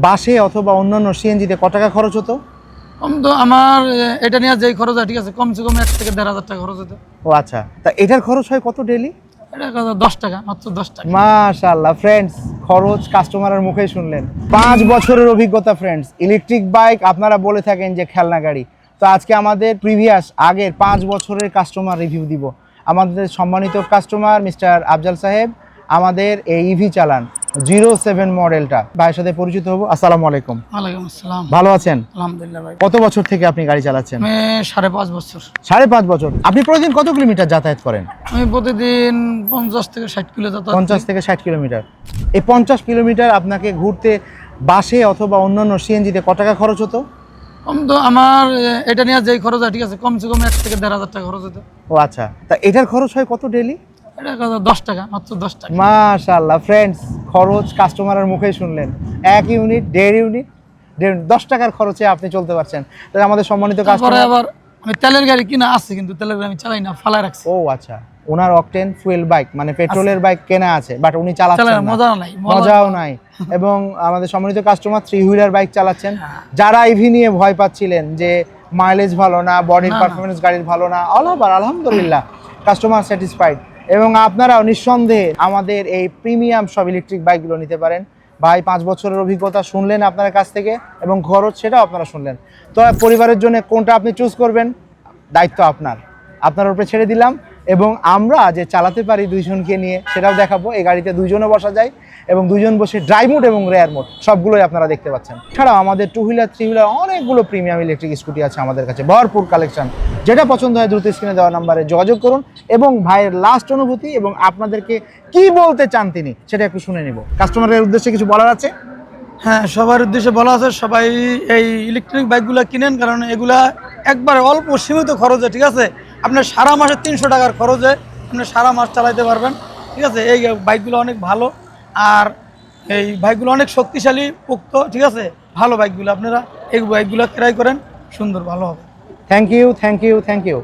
বাসে অথবা অন্যান্য সিএনজিতে কত টাকা খরচ হতো? কম তো আমার এটা নিয়ে যেই খরচ হয় ঠিক আছে, কমসে কম 1 থেকে 1,500 টাকা খরচ হতো। ও আচ্ছা, তা এটার খরচ হয় কত ডেইলি? এটা কত 10 টাকা, মাত্র 10 টাকা। মাশাআল্লাহ ফ্রেন্ডস, খরচ কাস্টমারের মুখেই শুনলেন। 5 বছরের অভিজ্ঞতা ফ্রেন্ডস। ইলেকট্রিক বাইক আপনারা বলে থাকেন যে খেলনা গাড়ি, তো আজকে আমাদের প্রিভিয়াস আগের 5 বছরের কাস্টমার রিভিউ দিব। আমাদের সম্মানিত কাস্টমার মিস্টার আফজাল সাহেব আমাদের এই ইভি চালান 07 মডেলটা। ভাইয়ের সাথে পরিচিত হব। আসসালামু আলাইকুম। ওয়ালাইকুম আসসালাম। ভালো আছেন? আলহামদুলিল্লাহ ভাই। কত বছর থেকে আপনি গাড়ি চালাচ্ছেন? আমি 5.5 বছর। 5.5 বছর। আপনি প্রতিদিন কত কিলোমিটার যাতায়াত করেন? আমি প্রতিদিন 50 থেকে 60 কিলো যাতায়াত 50 থেকে 60 কিলোমিটার। এই 50 কিলোমিটার আপনাকে ঘুরতে বাসে অথবা অন্যান্য সিএনজিতে কত টাকা খরচ হতো? কম তো আমার এটা নিয়ে যেই খরচ হয় ঠিক আছে, কমসে কম 1 থেকে 1,500 টাকা খরচ হতো। ও আচ্ছা, তা এটার খরচ হয় কত ডেইলি? এটা কত 10 টাকা, মাত্র 10 টাকা। মাশাআল্লাহ ফ্রেন্ডস, খরচ কাস্টমারের মুখেই শুনলেন। 1 ইউনিট 1.5 ইউনিট 10 টাকার খরচে আপনি চলতে পারছেন। তাহলে আমাদের সম্মানিত তারপরে কাস্টমার। আবার আমি তেলের গাড়ি কিনা আছে, কিন্তু তেলের গাড়ি আমি চালাই না, ফালায় রাখছি। ও আচ্ছা, ওনার অকটেন ফুয়েল বাইক মানে পেট্রোলের বাইক কেনা আছে, বাট উনি চালাচ্ছেন চালাই না, না। মজা নাই, মজাও নাই। এবং আমাদের সম্মানিত কাস্টমার 3 হুইলার বাইক চালাচ্ছেন। যারা ইভি নিয়ে ভয় পাচ্ছিলেন যে মাইলেজ ভালো না, বডির না, না। পারফরমেন্স গাড়ির ভালো না, আলহামদুলিল্লাহ কাস্টমার স্যাটিসফাইড। এবং আপনারাও নিঃসন্দেহে আমাদের এই প্রিমিয়াম সব ইলেকট্রিক বাইকগুলো নিতে পারেন। ভাই 5 বছরের অভিজ্ঞতা শুনলেন আপনার কাছ থেকে, এবং খরচ সেটাও আপনারা শুনলেন। তো পরিবারের জন্য কোনটা আপনি চুজ করবেন, দায়িত্ব আপনার উপরে ছেড়ে দিলাম। এবং আমরা যে চালাতে পারি দুইজনকে নিয়ে সেটাও দেখাবো। এই গাড়িতে দুইজনও বসা যায়, এবং দুইজন বসে ড্রাইভ মোড এবং রেয়ার মোড সবগুলোই আপনারা দেখতে পাচ্ছেন। এছাড়াও আমাদের 2 হুইলার 3 হুইলার অনেকগুলো প্রিমিয়াম ইলেকট্রিক স্কুটি আছে আমাদের কাছে, ভরপুর কালেকশন। যেটা পছন্দ হয় দ্রুত স্ক্রিনে দেওয়া নাম্বারে যোগাযোগ করুন, এবং ভাইয়ের লাস্ট অনুভূতি এবং আপনাদেরকে কি বলতে চান তিনি সেটা একটু শুনে নিব। কাস্টমারের উদ্দেশ্যে কিছু বলার আছে? হ্যাঁ, সবার উদ্দেশ্যে বলা আছে, সবাই এই ইলেকট্রিক বাইকগুলো কিনেন, কারণ এগুলা একবারে অল্প সীমিত খরচে, ঠিক আছে, আপনার সারা মাসে 300 টাকার খরচে আপনি সারা মাস চালাতে পারবেন, ঠিক আছে। এই বাইকগুলো অনেক ভালো, আর এই বাইকগুলো অনেক শক্তিশালী, পোক্ত, ঠিক আছে, ভালো বাইকগুলো। আপনারা এই বাইকগুলো ক্রয় করেন, সুন্দর ভালো হবে। Thank you.